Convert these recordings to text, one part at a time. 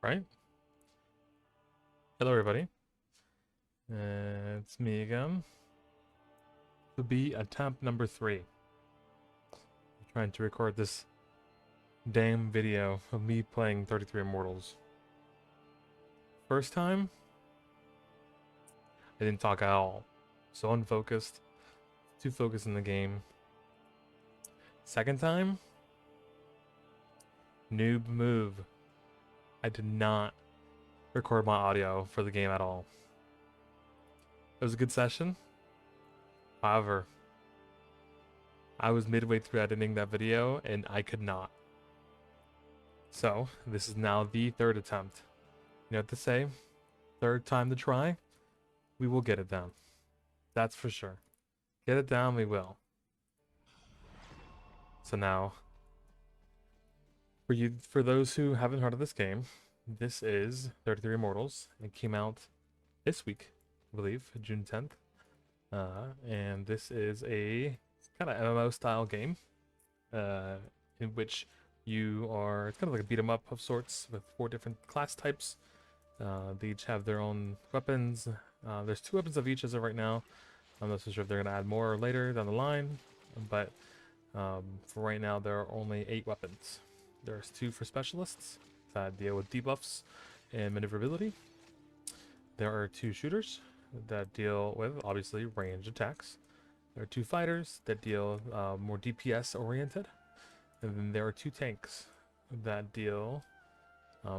Right? Hello, everybody. It's me again. To be attempt number 3. Trying to record this damn video of me playing 33 Immortals. First time, I didn't talk at all. So unfocused. Too focused in the game. Second time, noob move. I did not record my audio for the game at all. It was a good session. However, I was midway through editing that video and I could not. So, this is now the third attempt. You know what to say? Third time to try, we will get it down. That's for sure. Get it down, we will. So now, for those who haven't heard of this game, this is 33 Immortals. It came out this week, I believe, June 10th. And this is a kind of MMO style game, in which it's kind of like a beat 'em up of sorts with 4 different class types. They each have their own weapons. There's 2 weapons of each as of right now. I'm not so sure if they're going to add more later down the line, but for right now there are only 8 weapons. There's 2 for specialists that deal with debuffs and maneuverability. There are 2 shooters that deal with, obviously, ranged attacks. There are 2 fighters that deal more DPS oriented. And then there are 2 tanks that deal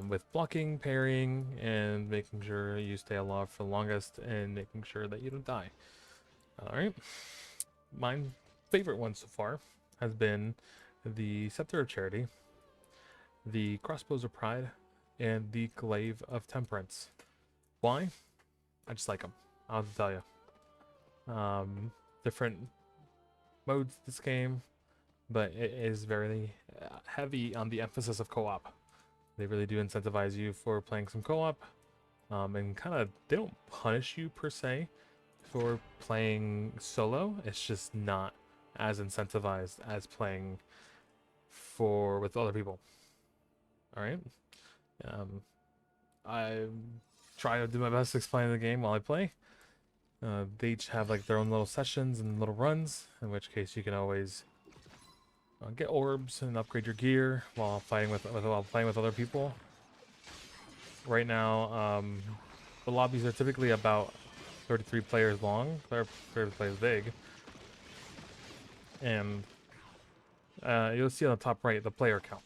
with blocking, parrying, and making sure you stay alive for the longest and making sure that you don't die. Alright. My favorite one so far has been the Scepter of Charity, the Crossbows of Pride, and the Glaive of Temperance. Why? I just like them. I'll have to tell you. Different modes this game, but it is very heavy on the emphasis of co-op. They really do incentivize you for playing some co-op, and they don't punish you per se for playing solo. It's just not as incentivized as playing with other people. All right. I try to do my best to explain the game while I play. They each have like their own little sessions and little runs, in which case you can always get orbs and upgrade your gear while playing with other people. Right now, the lobbies are typically about 33 players long. 33 players big, and you'll see on the top right the player count.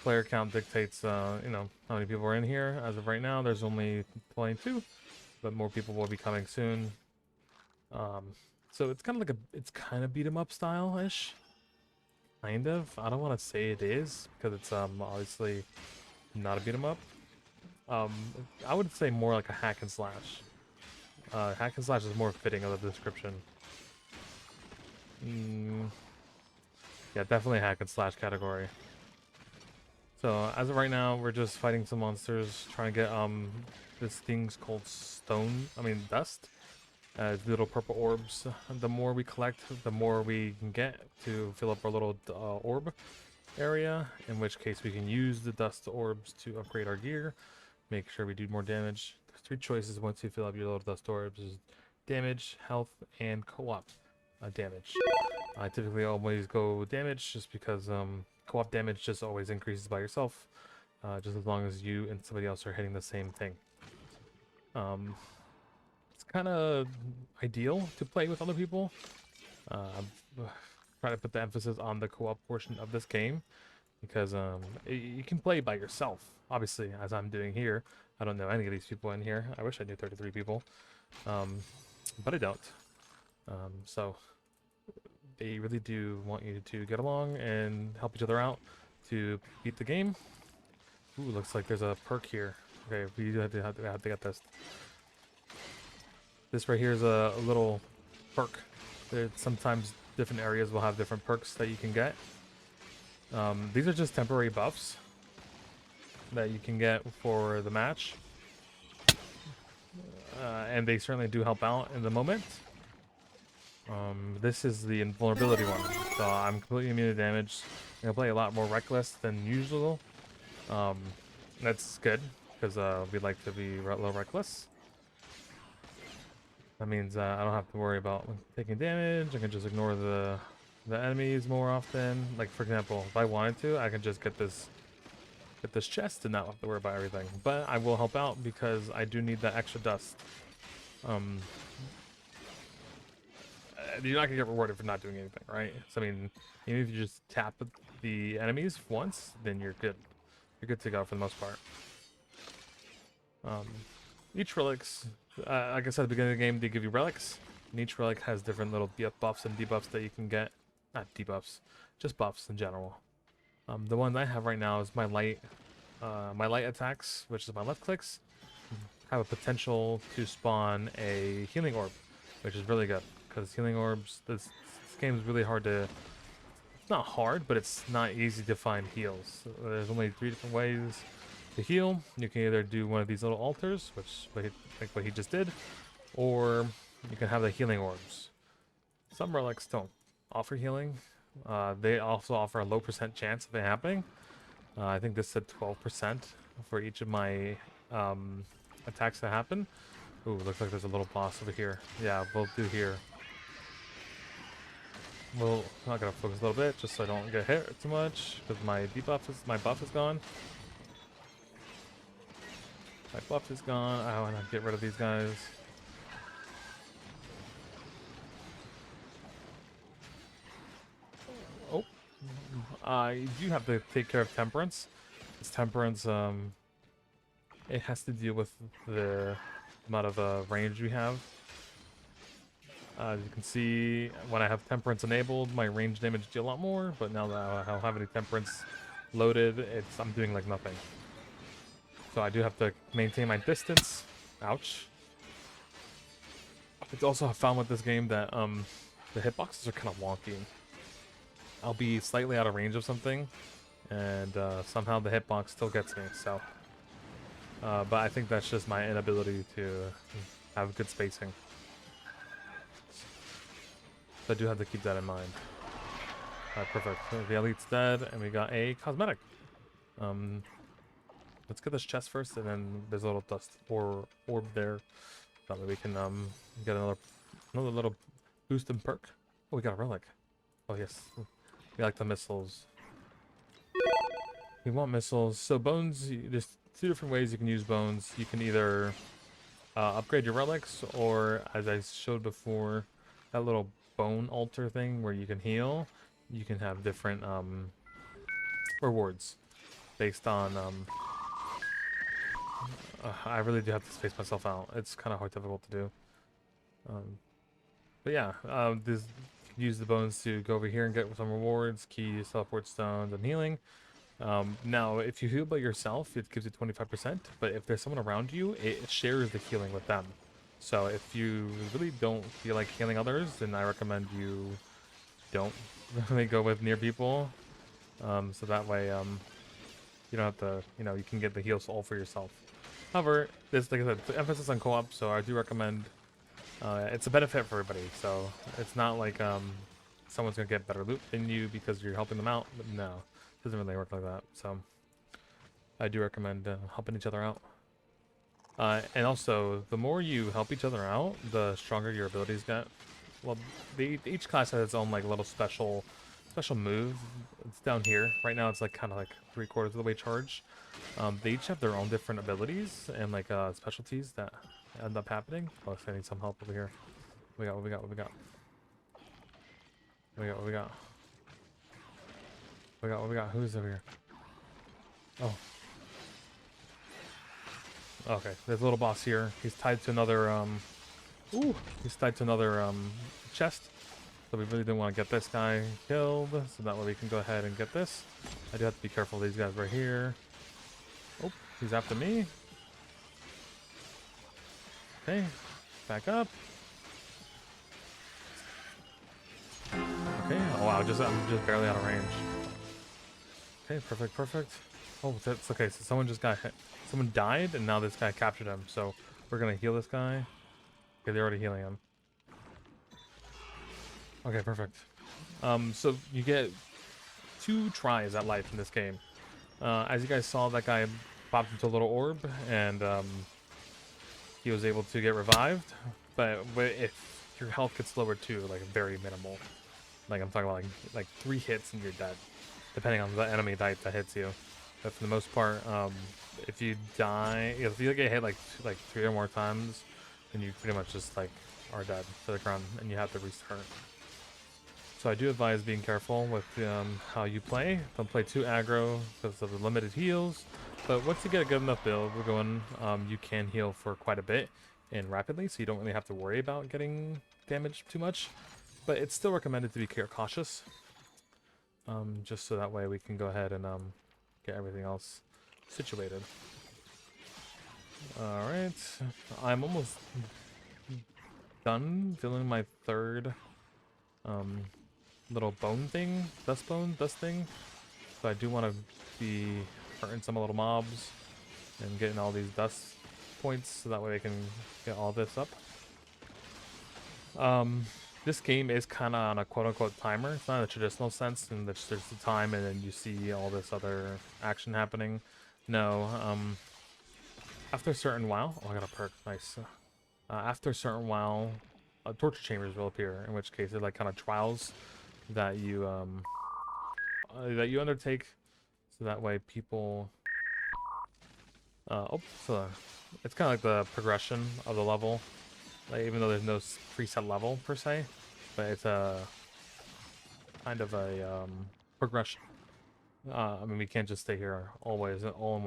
Player count dictates, how many people are in here. As of right now, there's only 22, but more people will be coming soon. So it's kind of beat 'em up style-ish. Kind of. I don't want to say it is because it's obviously not a beat 'em up. I would say more like a hack and slash. Hack and slash is more fitting of the description. Yeah, definitely hack and slash category. So as of right now, we're just fighting some monsters, trying to get this thing's called dust. Little purple orbs. The more we collect, the more we can get to fill up our little orb area, in which case we can use the dust orbs to upgrade our gear, make sure we do more damage. There's 3 choices once you fill up your little dust orbs: is damage, health, and co-op damage. I typically always go damage just because co-op damage just always increases by yourself, just as long as you and somebody else are hitting the same thing. It's kind of ideal to play with other people. Try to put the emphasis on the co-op portion of this game because you can play by yourself, obviously, as I'm doing here. I don't know any of these people in here. I wish I knew 33 people, but I don't. So they really do want you to get along and help each other out to beat the game. Ooh, looks like there's a perk here. Okay, we do have to get this. This right here is a little perk. Sometimes different areas will have different perks that you can get. These are just temporary buffs that you can get for the match. And they certainly do help out in the moment. This is the invulnerability one. So I'm completely immune to damage. I'm gonna play a lot more reckless than usual. That's good, because we like to be a little reckless. That means I don't have to worry about taking damage. I can just ignore the enemies more often. Like, for example, if I wanted to, I can just get this chest and not have to worry about everything. But I will help out because I do need that extra dust. Um, you're not gonna get rewarded for not doing anything, right? So I mean, even if you just tap the enemies once, then you're good. You're good to go for the most part. Um, each relics, like I said at the beginning of the game, they give you relics. And each relic has different little buffs and debuffs that you can get. Not debuffs, just buffs in general. The one I have right now is my light attacks, which is my left clicks, have a potential to spawn a healing orb, which is really good because healing orbs. This game is really hard to. It's not hard, but it's not easy to find heals. There's only 3 different ways to heal. You can either do one of these little altars, like what he just did, or you can have the healing orbs. Some relics don't offer healing. They also offer a low % chance of it happening. I think this said 12% for each of my attacks that happen. Ooh, looks like there's a little boss over here. Yeah, we'll do here. Well, I'm gonna focus a little bit just so I don't get hit too much because my buff is gone. My buff is gone. I want to get rid of these guys. Oh, I do have to take care of temperance. This temperance, it has to deal with the amount of range we have. As you can see, when I have temperance enabled, my range damage deal a lot more. But now that I don't have any temperance loaded, I'm doing like nothing. So I do have to maintain my distance. Ouch. It's also found with this game that the hitboxes are kind of wonky. I'll be slightly out of range of something, and somehow the hitbox still gets me. So, but I think that's just my inability to have good spacing. So I do have to keep that in mind. Alright, perfect. So the elite's dead, and we got a cosmetic. Let's get this chest first, and then there's a little dust orb there. That way we can get another little boost and perk. Oh, we got a relic. Oh yes, we like the missiles. We want missiles. So bones, there's 2 different ways you can use bones. You can either upgrade your relics, or as I showed before, that little bone altar thing where you can heal. You can have different rewards based on I really do have to space myself out. It's kind of difficult to do. But yeah, use the bones to go over here and get some rewards, keys, teleport stones, and healing. Now, if you heal by yourself, it gives you 25%. But if there's someone around you, it shares the healing with them. So if you really don't feel like healing others, then I recommend you don't really go with near people. So that way, you don't have to, you can get the heals all for yourself. However, this, like I said, the emphasis on co-op, so I do recommend, it's a benefit for everybody. So it's not like someone's gonna get better loot than you because you're helping them out. But no, it doesn't really work like that. So I do recommend helping each other out. And also, the more you help each other out, the stronger your abilities get. Well, each class has its own like little special move. It's down here. Right now, it's like kind of like 3/4 of the way charged. They each have their own different abilities and like specialties that end up happening. Oh, I need some help over here. What we got? What we got? What we got? What we got? What we got? What we got? Who's over here? Oh. Okay, there's a little boss here. He's tied to another he's tied to another chest. So we really didn't want to get this guy killed, so that way we can go ahead and get this. I do have to be careful of these guys right here. Oh, he's after me. Okay, back up. Okay, oh wow, I'm just barely out of range. Okay, perfect, perfect. Oh, that's okay, so someone just got hit. Someone died, and now this guy captured him, so we're gonna heal this guy. Okay, they're already healing him. Okay, perfect. So you get 2 tries at life in this game. As you guys saw, that guy popped into a little orb, and he was able to get revived. But if your health gets lower too, like very minimal, like I'm talking about like 3 hits and you're dead, depending on the enemy type that hits you. But for the most part, if you die, if you get hit like 3 or more times, then you pretty much just like are dead to the ground, and you have to restart. So I do advise being careful with how you play. Don't play too aggro because of the limited heals. But once you get a good enough build, we're going, you can heal for quite a bit and rapidly, so you don't really have to worry about getting damaged too much. But it's still recommended to be cautious, just so that way we can go ahead and get everything else situated. All right, I'm almost done filling my third little bone thing, dust thing. So I do want to be hurting some little mobs and getting all these dust points so that way I can get all this up. This game is kind of on a quote-unquote timer. It's not in a traditional sense, and there's the time and then you see all this other action happening. No, after a certain while, oh, I got a perk, nice. After a certain while, torture chambers will appear, in which case they're like kind of trials that you undertake, so that way people so it's kind of like the progression of the level, like even though there's no preset level per se, but it's a kind of a progression. I mean, we can't just stay here always all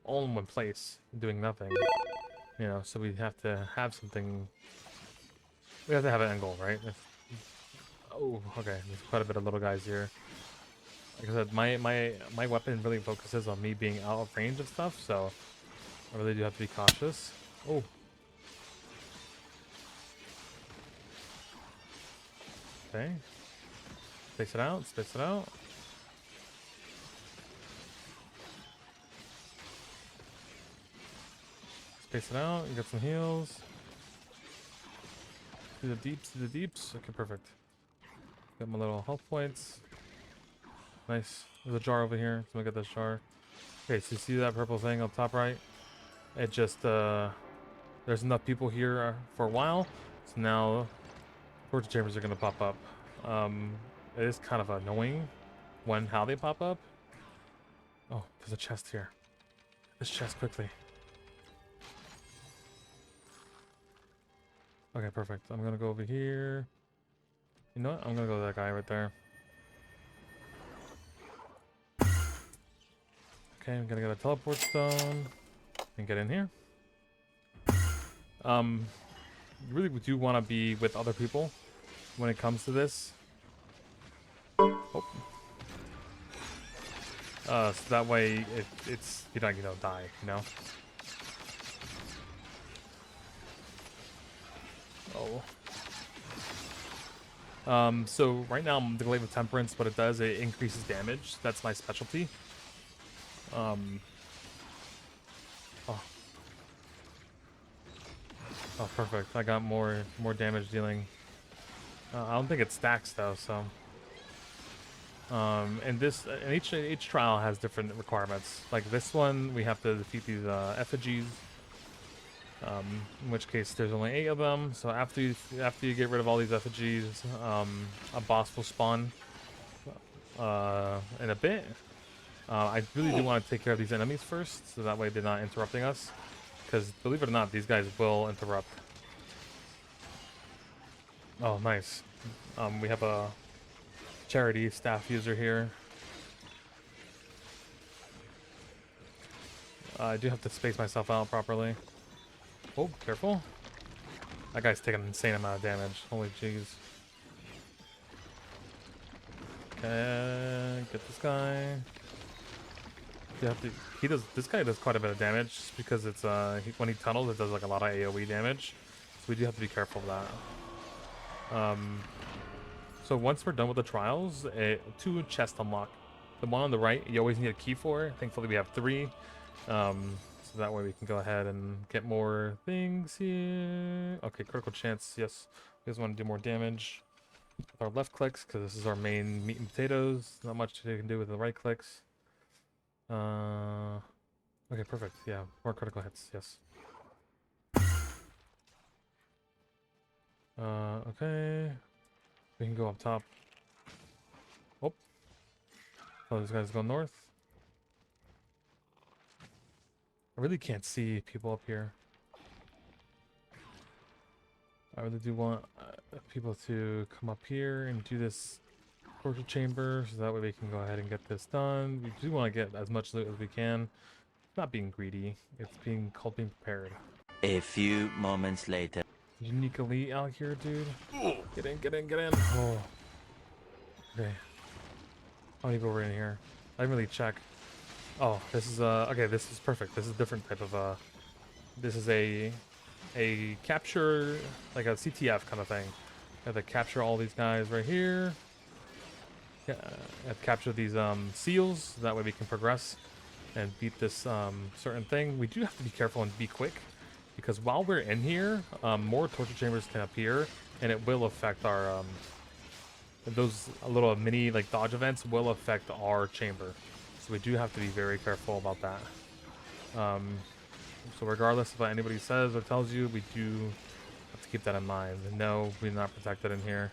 in one place doing nothing, you know, so we have to have something. We have to have an end goal, right? Oh, okay, there's quite a bit of little guys here. Like I said, my weapon really focuses on me being out of range of stuff, so I really do have to be cautious. Oh. Okay. Space it out, space it out. Space it out, and get some heals. To the deeps, to the deeps. Okay, perfect. Got my little health points. Nice. There's a jar over here, so I'm gonna get this jar. Okay, so you see that purple thing up top right? It just, there's enough people here for a while, so now torture chambers are gonna pop up. It is kind of annoying how they pop up. Oh, there's a chest here. This chest quickly. Okay, perfect. I'm gonna go over here. You know what? I'm gonna go to that guy right there. Okay, I'm gonna get a teleport stone and get in here. You really do want to be with other people when it comes to this. Oh. So that way it's you don't die, you know. Oh. So right now I'm the Glaive of Temperance. What it does, it increases damage. That's my specialty. Oh. Oh, perfect. I got more damage dealing. I don't think it stacks though, so. And each trial has different requirements. Like this one, we have to defeat these effigies. In which case there's only 8 of them. So after you get rid of all these effigies, a boss will spawn in a bit. I really do want to take care of these enemies first, so that way they're not interrupting us. Because believe it or not, these guys will interrupt. Oh, nice. We have a charity staff user here. I do have to space myself out properly. Oh, careful. That guy's taking an insane amount of damage. Holy jeez. Okay, get this guy. You have to. This guy does quite a bit of damage just because it's when he tunnels, it does like a lot of AoE damage. So we do have to be careful of that. So once we're done with the trials, 2 chests unlock. The one on the right, you always need a key for. Thankfully, we have 3. So that way we can go ahead and get more things here. Okay, critical chance. Yes, we just want to do more damage with our left clicks because this is our main meat and potatoes. Not much you can do with the right clicks. Okay, perfect. Yeah, more critical hits. Yes. Okay. We can go up top. Oh, oh, these guys go north. I really can't see people up here. I really do want people to come up here and do this torture chamber, so that way we can go ahead and get this done. We do want to get as much loot as we can. It's not being greedy. It's being called being prepared. A few moments later. Unique elite out here, dude. Get in, get in, get in. Oh. Okay. How many people are in here? I didn't really check. Oh, this is okay, this is perfect. This is a different type of this is a capture, like a CTF kind of thing. I have to capture all these guys right here. Yeah, I have to capture these seals, so that way we can progress and beat this certain thing. We do have to be careful and be quick, because while we're in here, more torture chambers can appear, and it will affect our those little mini like dodge events will affect our chamber. So we do have to be very careful about that. So regardless of what anybody says or tells you, we do have to keep that in mind. No, we're not protected in here.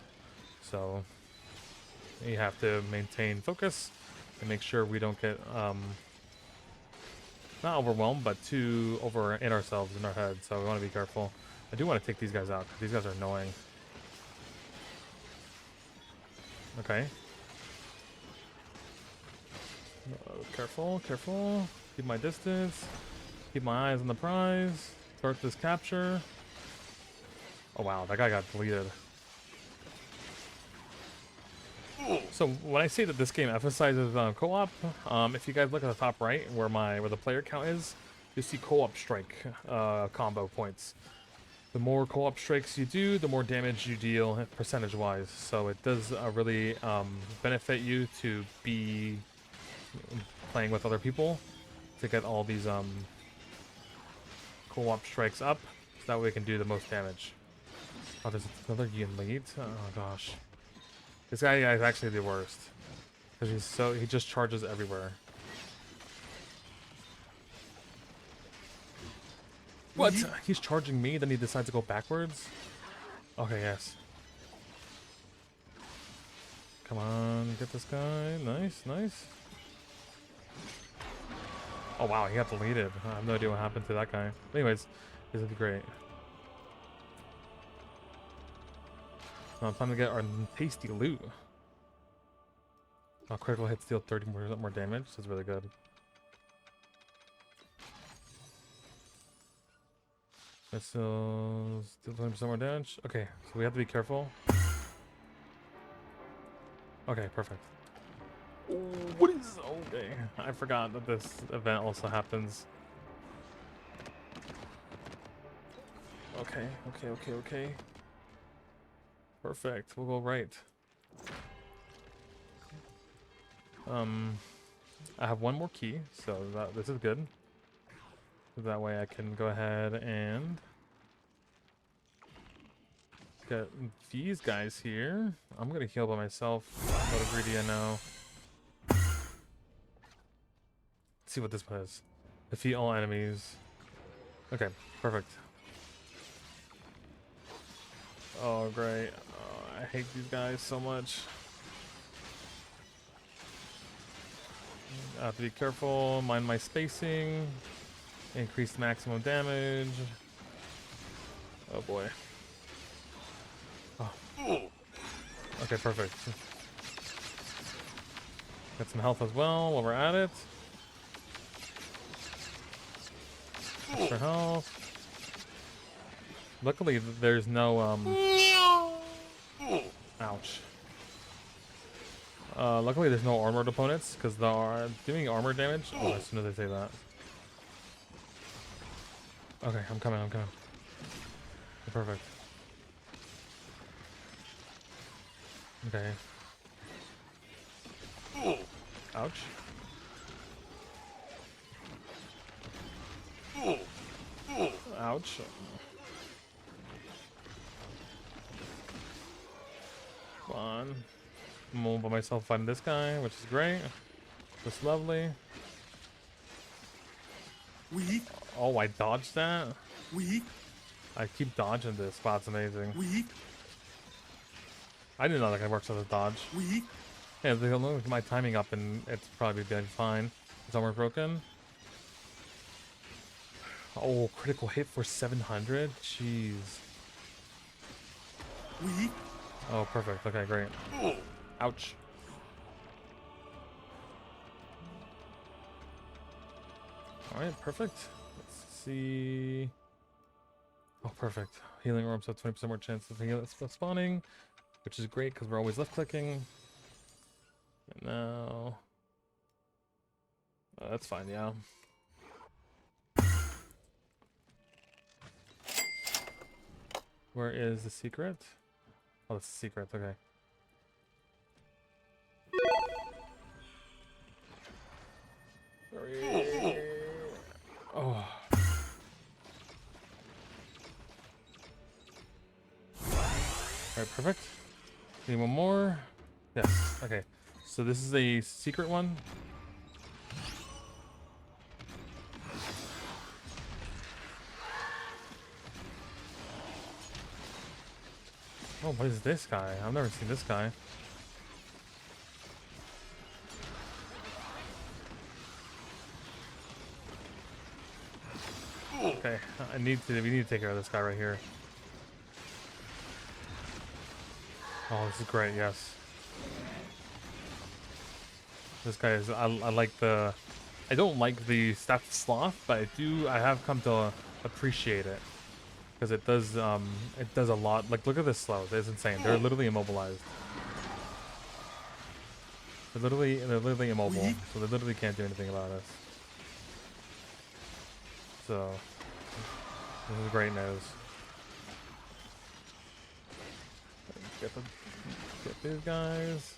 So you have to maintain focus and make sure we don't get not overwhelmed, but too over in ourselves, in our head. So we want to be careful. I do want to take these guys out, because these guys are annoying. Okay. Careful, careful. Keep my distance. Keep my eyes on the prize. Start this capture. Oh wow, that guy got deleted. So when I say that this game emphasizes co-op, if you guys look at the top right where the player count is, you see co-op strike combo points. The more co-op strikes you do, the more damage you deal percentage-wise. So it does really benefit you to be playing with other people to get all these co-op strikes up, so that way we can do the most damage. Oh, there's another Yin lead. Oh gosh, this guy is actually the worst because he just charges everywhere. What? He's charging me, then he decides to go backwards? Okay, yes. Come on, get this guy. Nice, nice. Oh wow, he got deleted. I have no idea what happened to that guy. But anyways, this is great. Now time to get our tasty loot. Oh, critical hits deal 30% more damage. That's really good. Missiles deal 20% more damage. Okay, so we have to be careful. Okay, perfect. Ooh, what is... Okay, I forgot that this event also happens. Okay, okay, okay, okay. Perfect, we'll go right. I have one more key, so this is good. That way I can go ahead and get these guys here. I'm gonna heal by myself. A little greedy, I know. Let's see what this one is. Defeat all enemies. Okay, perfect. Oh, great. Oh, I hate these guys so much. I have to be careful, mind my spacing, increase maximum damage. Oh boy. Oh. Okay, perfect. Get some health as well while we're at it. Extra health. Luckily, there's no ouch. Luckily, there's no armored opponents, because they are doing armor damage. Oh, as soon as I say that. Okay, I'm coming, I'm coming. Perfect. Okay. Ouch. Ouch. Come on. I'm all by myself fighting this guy, which is great. Just lovely. Weak. Oh, I dodged that? Weak. I keep dodging this. Wow, it's amazing. Weak. I didn't know that works as a dodge. Weak. Yeah, they'll look my timing up and it's probably been fine. Is armor broken? Oh, critical hit for 700? Jeez. Weak. Oh, perfect. Okay, great. Ouch. Alright, perfect. Let's see. Oh, perfect. Healing orbs have 20% more chance of heal spawning, which is great because we're always left clicking. And now. Oh, that's fine, yeah. Where is the secret? Oh, that's the secret. Okay. Oh. Alright, perfect. Need one more. Yes. Okay. So this is a secret one. Oh, what is this guy? I've never seen this guy. Okay, we need to take care of this guy right here. Oh, this is great, yes. This guy is, I like the, I don't like the staff sloth, but I have come to appreciate it. Because it does a lot. Like, look at this sloth, it's insane. They're literally immobilized. They're literally immobile, so they literally can't do anything about us. So, this is great news. Get these guys.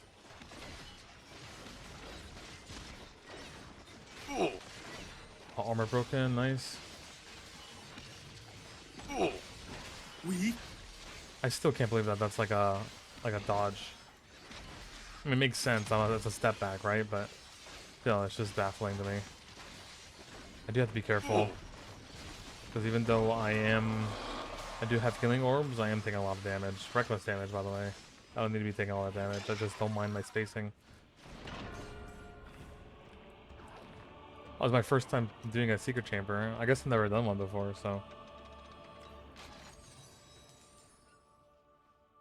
Armor broken, nice. Weak. I still can't believe that that's like a dodge. I mean, it makes sense. It's a step back, right? But still, it's just baffling to me. I do have to be careful because even though I do have healing orbs, I am taking a lot of damage. Reckless damage, by the way. I don't need to be taking a lot of damage. I just don't mind my spacing. That was my first time doing a secret chamber. I guess I've never done one before, so.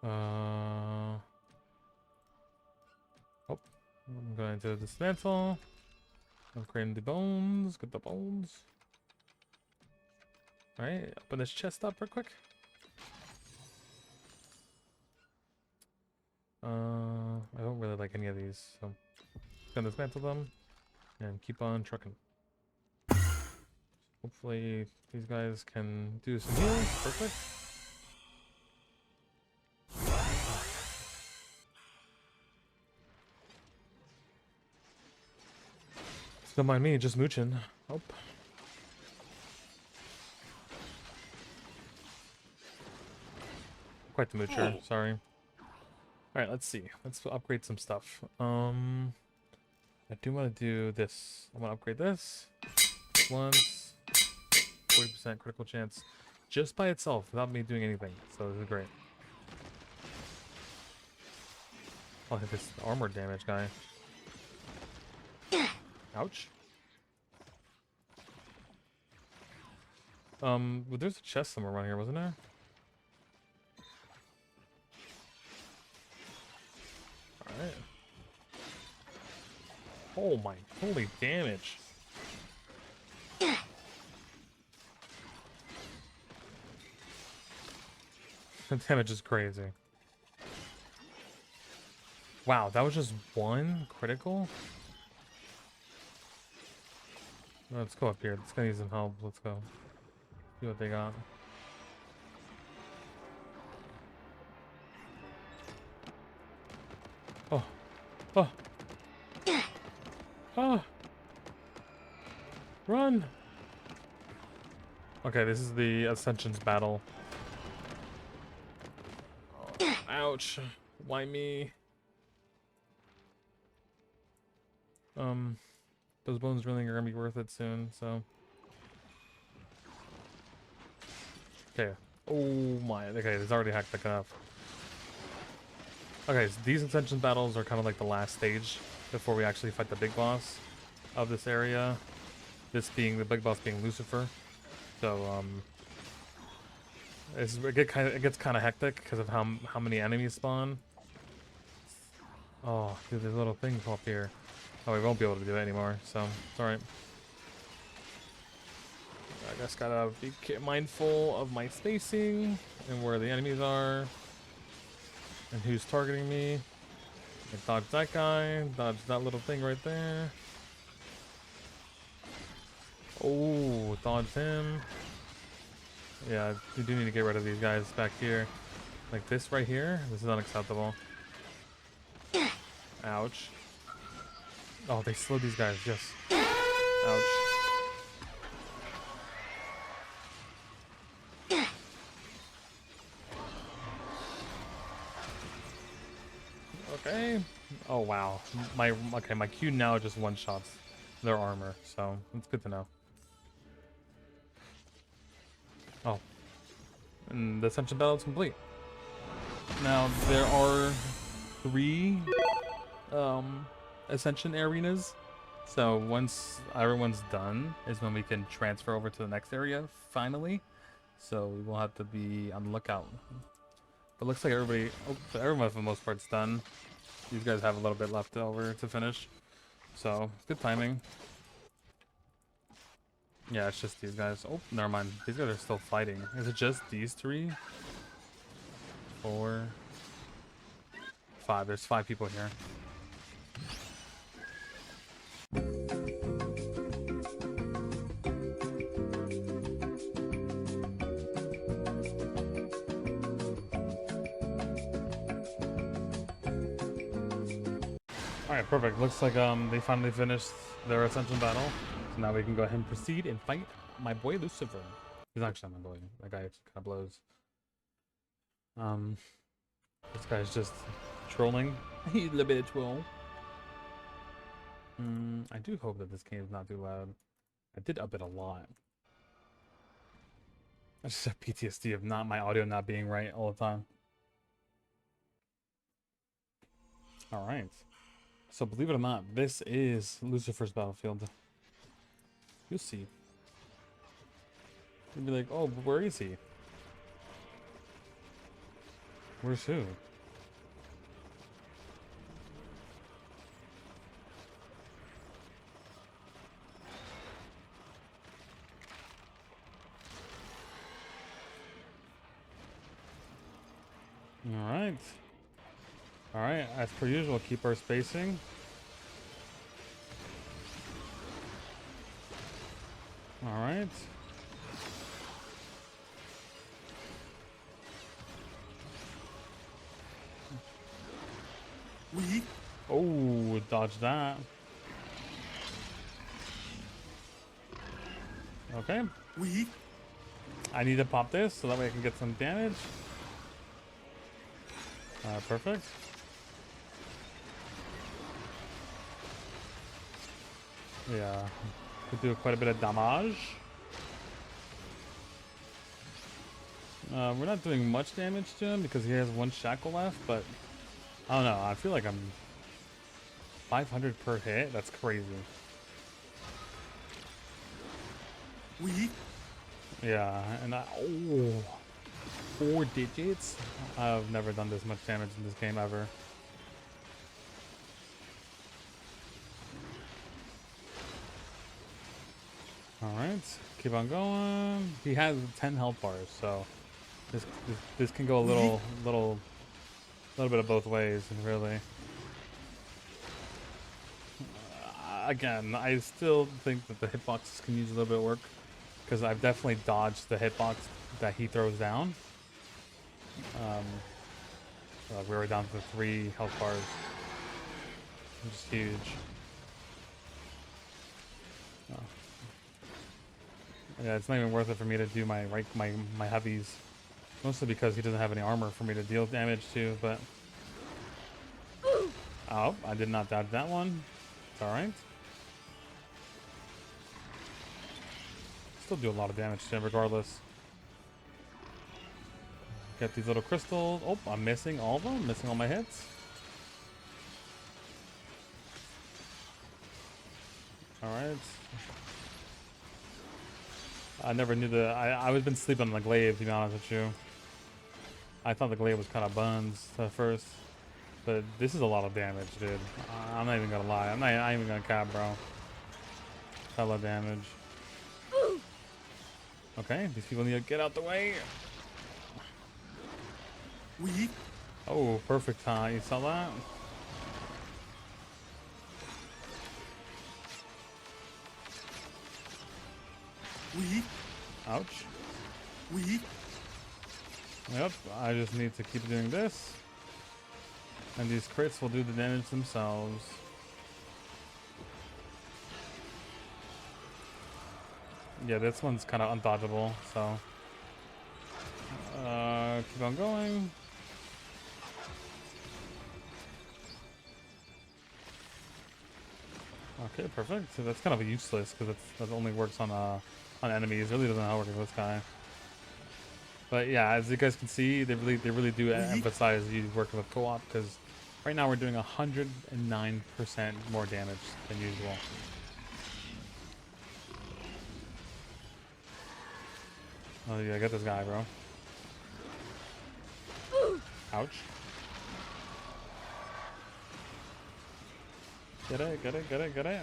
Oh, I'm going to dismantle. Upgrading the bones. Get the bones. Alright, open this chest up real quick. I don't really like any of these, so gonna dismantle them and keep on trucking. Hopefully these guys can do some healing. Perfect. Don't mind me, just mooching. Oh. Quite the moocher, sorry. Alright, let's see. Let's upgrade some stuff. I do want to do this. I want to upgrade this once. 40% critical chance just by itself without me doing anything. So this is great. I'll hit this armor damage guy. Ouch. But there's a chest somewhere around here, wasn't there? Alright. Oh my, holy damage. The damage is crazy. Wow, that was just one critical? Let's go up here. It's gonna need some help. Let's go. See what they got. Oh. Oh. Oh. Run. Okay, this is the Ascensions battle. Oh, ouch. Why me? Those bones really are gonna be worth it soon, so Okay. Oh my. Okay, it's already hectic enough. Okay, so these Ascension battles are kind of like the last stage before we actually fight the big boss of this area. This being the big boss being Lucifer. So it gets kind of hectic because of how many enemies spawn. Oh, dude, there's a little thing up here. Oh, we won't be able to do it anymore, so it's alright. I just gotta be mindful of my spacing and where the enemies are and who's targeting me. I dodge that guy, dodge that little thing right there. Oh, dodge him. Yeah, we do need to get rid of these guys back here. Like this right here. This is unacceptable. Ouch. Oh, they slowed these guys. Yes. Ouch. Okay. Oh wow. My Q now just one shots their armor, so it's good to know. Oh. And the Ascension battle is complete. Now there are 3 Ascension arenas. So once everyone's done is when we can transfer over to the next area finally. So we will have to be on the lookout. But looks like everyone for the most part's done. These guys have a little bit left over to finish. So good timing. Yeah, it's just these guys. Oh, never mind. These guys are still fighting. Is it just these 3? 4, 5. There's 5 people here. Alright, perfect. Looks like they finally finished their Ascension battle. So now we can go ahead and proceed and fight my boy Lucifer. He's actually not my boy. That guy kind of blows. This guy's just trolling. He's a little bit of troll. I do hope that this game is not too loud. I did up it a lot. I just have PTSD of my audio not being right all the time. Alright. So believe it or not, this is Lucifer's battlefield. You'll see. You'll be like, oh, but where is he? Where's who? Alright. Alright, as per usual, keep our spacing. Alright. We Oh, dodge that. Okay. we I need to pop this so that way I can get some damage. Perfect. Yeah, could do quite a bit of damage. We're not doing much damage to him because he has 1 shackle left, but I don't know. I feel like I'm 500 per hit. That's crazy. we Yeah, and oh, 4 digits. I've never done this much damage in this game ever. Alright, keep on going. He has 10 health bars, so this can go a little bit of both ways, really. Again, I still think that the hitboxes can use a little bit of work, because I've definitely dodged the hitbox that he throws down. We were down to 3 health bars, which is huge. Oh. Yeah, it's not even worth it for me to do my heavies. Mostly because he doesn't have any armor for me to deal damage to, but... Oh, I did not dodge that one. It's alright. Still do a lot of damage to him regardless. Get these little crystals. Oh, I'm missing all of them. Missing all my hits. Alright. I never knew I was been sleeping on the glaive, to be honest with you. I thought the glaive was kind of buns at first. But this is a lot of damage, dude. I'm not even gonna lie. I ain't even gonna cap, bro. Hella damage. Okay, these people need to get out the way. We Oh, perfect time. You saw that? we Ouch. we Yep, I just need to keep doing this. And these crits will do the damage themselves. Yeah, this one's kind of undodgeable, so... keep on going. Okay, perfect. So that's kind of useless because that only works on enemies. It really doesn't know how to work with this guy. But yeah, as you guys can see, they really do emphasize you working with co-op because right now we're doing 109% more damage than usual. Oh yeah, get this guy, bro. Ouch. Get it, get it, get it, get it.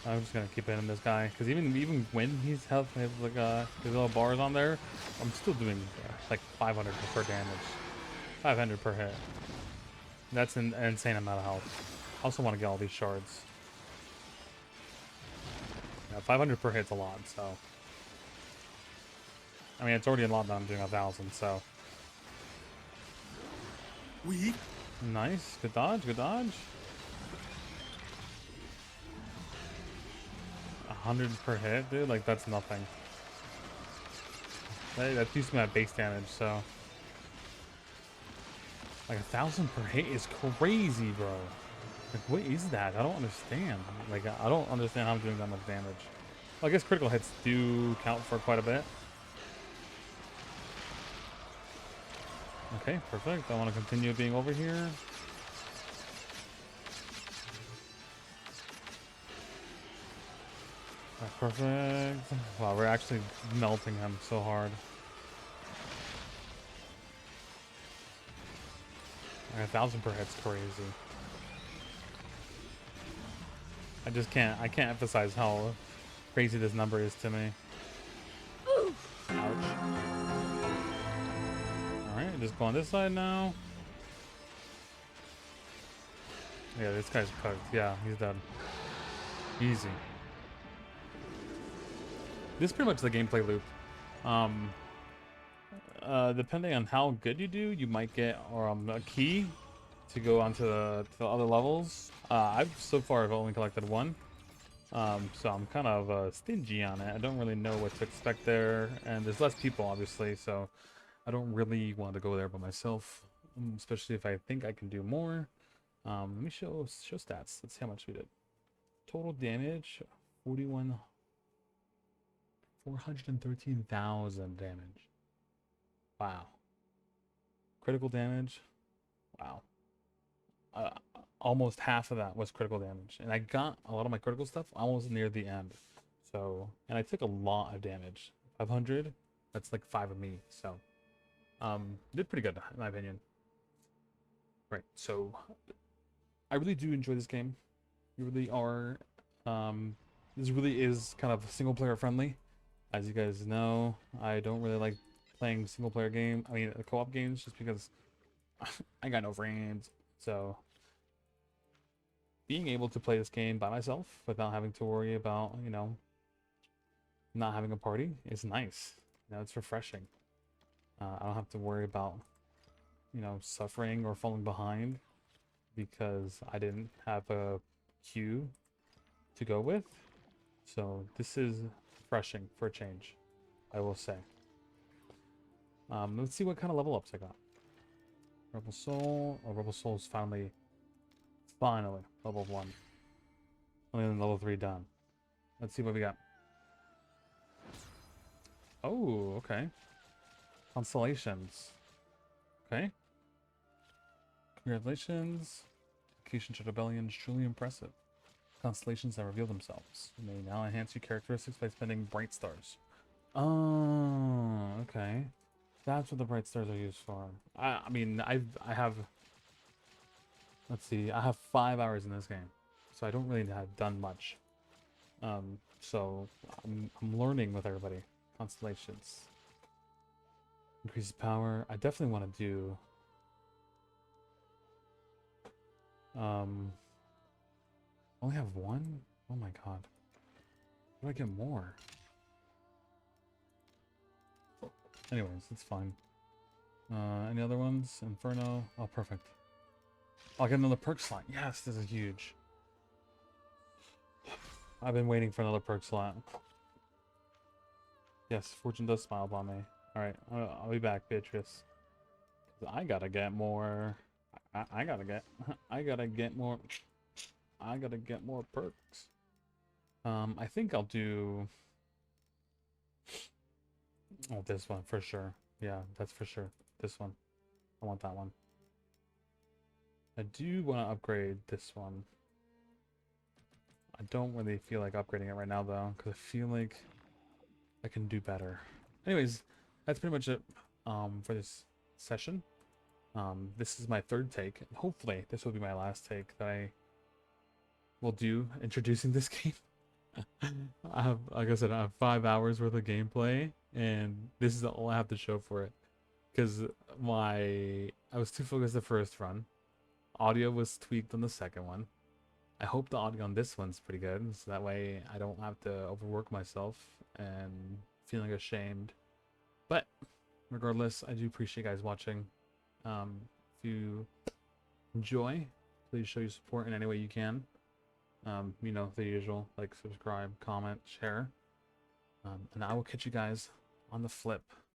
I'm just gonna keep hitting this guy because even when he's health has like his little bars on there, I'm still doing like 500 per damage, 500 per hit. That's an insane amount of health. I also want to get all these shards. Yeah, 500 per hit's a lot. So I mean, it's already a lot that I'm doing 1,000. So we nice, good dodge, good dodge. 100 per hit, dude. Like that's nothing. That's used to my base damage, so like 1,000 per hit is crazy, bro. Like what is that? I don't understand. Like I don't understand how I'm doing that much damage. Well, I guess critical hits do count for quite a bit. Okay, perfect. I want to continue being over here. Perfect. Wow, we're actually melting him so hard. 1,000 per hit's crazy. I can't emphasize how crazy this number is to me. Ouch. Alright, just go on this side now. Yeah, this guy's cooked. Yeah, he's dead. Easy. This is pretty much the gameplay loop. Depending on how good you do, you might get a key to go onto to the other levels. I've so far I've only collected one, so I'm kind of stingy on it. I don't really know what to expect there, and there's less people obviously, so I don't really want to go there by myself, especially if I think I can do more. Let me show stats. Let's see how much we did. Total damage, 413,000 damage. Wow. Critical damage. Wow. Almost half of that was critical damage. And I got a lot of my critical stuff almost near the end. So, and I took a lot of damage. 500, that's like 5 of me. So, did pretty good in my opinion. Right, so I really do enjoy this game. You really are, this really is kind of single player friendly. As you guys know, I don't really like playing single player co-op games just because I got no friends. So being able to play this game by myself without having to worry about, not having a party is nice. It's refreshing. I don't have to worry about, suffering or falling behind because I didn't have a queue to go with. So this is refreshing for a change, I will say. Let's see what kind of level ups I got. Rebel Soul. Oh, Rebel Soul's finally level 1. Only level 3 done. Let's see what we got. Oh, okay. Constellations. Okay. Congratulations. Dedication to rebellion is truly impressive. Constellations that reveal themselves. You may now enhance your characteristics by spending bright stars. Oh, okay. That's what the bright stars are used for. I mean, I have. Let's see. I have 5 hours in this game, so I don't really have done much. So I'm learning with everybody. Constellations. Increases power. I definitely want to do. Only have one? Oh my god. How do I get more? Anyways, it's fine. Any other ones? Inferno. Oh, perfect. I'll get another perk slot. Yes, this is huge. I've been waiting for another perk slot. Yes, fortune does smile upon me. Alright, I'll be back, Beatrice. I gotta get more. I gotta get. I gotta get more. I gotta get more perks. I think I'll do. Oh, this one for sure. Yeah, that's for sure. This one. I want that one. I do want to upgrade this one. I don't really feel like upgrading it right now, though, because I feel like I can do better. Anyways, that's pretty much it for this session. This is my third take. And hopefully, this will be my last take that I will do introducing this game. I have, like I said, I have 5 hours worth of gameplay, and this is all I have to show for it. Because I was too focused the first run. Audio was tweaked on the second one. I hope the audio on this one's pretty good, so that way I don't have to overwork myself and feeling ashamed. But regardless, I do appreciate you guys watching. If you enjoy, please show your support in any way you can. You know, the usual, like, subscribe, comment, share. And I will catch you guys on the flip.